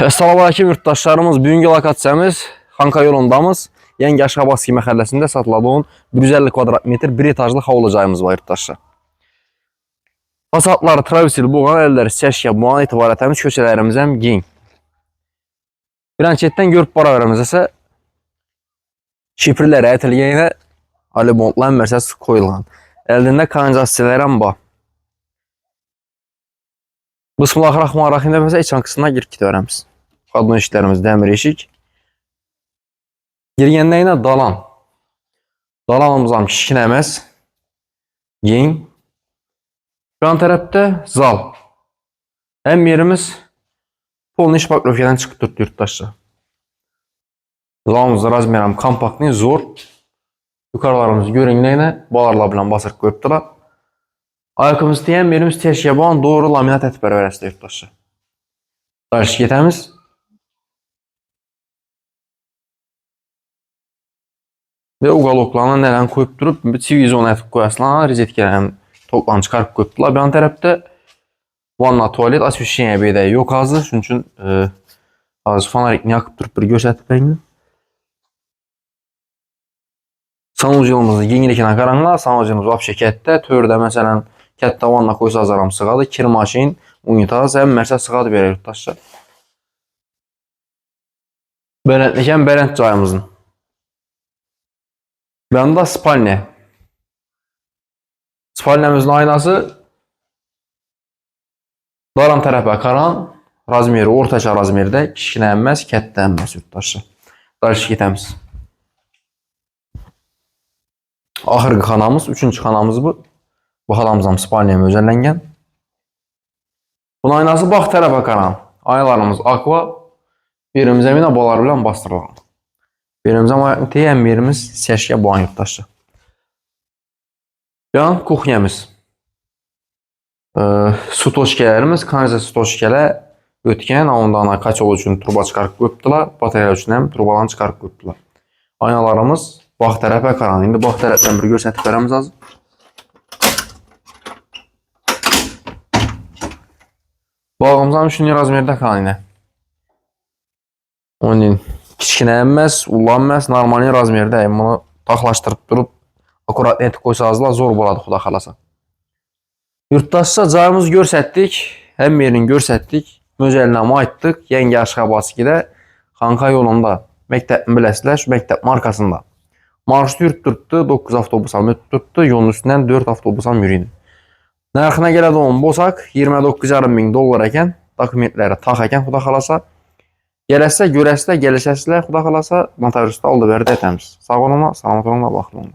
Assalamualaikum yurttaşlarımız. Bugünkü lokatsiyamız Xanka yolundamız. Yeni Aşqabaski məhəlləsində satılan 150 kvadrat metr bir etajlı havlucayımız var yurttaşlar. Fasadları traversil boğan, əlləri çəşkə boğan etibarətəmiz köçələrimizdən giyin. Brançetdən görüb baraverimiz isə şifrləri ətilgəyinə alibondla əmmərsəz koyulğan. Əlində kanalizasiyalarım var. Bismillahirrahmanirrahim deməsə içan qısmına girib gidiyoruz. Qadın işlərimiz dəmir eşik. Girgəndə yine dalan. Dalanımızdan kişkin əməz. Giyin. Yan tərəfdə zal. Həm yerimiz polni şpaklovkadan çıxıb durdu yurttaşlar. Zalımızda razmeram kompaktni, zor. Yukarılarımız görünləyinə balarla bilan basır qoyubdular. Ayakımız deyən yerimiz teşkiban doğru laminat ətbərvərəsdə yurttaşlar. Qarşı getəmiz. Və uqaloklarına nələn qoyub durub, televizyon ətib qoyasılan rizetkələrin toplan çıxarıb qoyubdular. Bir an tərəfdə vanna, tualet, asfişiyyə beydə yox azı. Çünki fanarikini yakıb durub bir göstərib rəngini. Sanucumuzun yenilikine qaranlar, sanucumuz vapşə kətdə, tördə məsələn kətdə vanna qoysa azaram sığadı, kir maşin, unitaz, əmmərsə sığadı belə yurttaşlar. Bərəndlikən bərənd cayımızın. Bir anda spalnya. Spalnyamızın aynası daran tərəfə qaran, razmeri ortaça razmerdə, kişkinə əmməz, kətdə əmməz yurttaşlar. Qarşı getəmiz. Axırqı xanamız, üçüncü xanamız bu. Bu xanamızdan spalnyaya özəllənən. Bunun aynası bax tərəfə qaran. Aynalarımız aqua. Birimizə minə balar bilən bastırılan. Birimizə magnetiyən birimiz seçkə boğan yurttaşlar. Yan kuxnyamız. Su toşkələrimiz, kanalizasiya toşkələ ötkən, ondan kaçol üçün turba çıxarıb qoyubdular. Batareya üçün həm turbadan çıxarıb qoyubdular. Aynalarımız bax tərəfə qaran. İndi bax tərəfdən bir göstərib verəmiz az. Bağımızdan 3. razmerdə qalan yine. Onun kiçkinə əmməz, ullanməz, normal razmerdə. Bunu taxlaşdırıb durub, akurat neti qoysazlar zor boladı xuda xalasa. Yurttaşsa cayımızı görsətdik, həm yerini görsətdik, möcəlinəmə aitdik. Yeni Aşqabaskidə Xanka yolunda məktəbini biləsilər, şu məktəb markasında. Marşrutu yürütdürtdü, 9 avtobusa mütdürtdü, yolun üstündən 4 avtobusa yürüyün. Narxına gələ də onun bozaq 29,5 min dollar əkən, dokumentləri tax əkən xuda xalasa. Gələsə, görəsə, gəlişəsilə xuda xalasa, motoristə aldı verdi etəmiz. Sağ olun, salamat olun, baxın olun.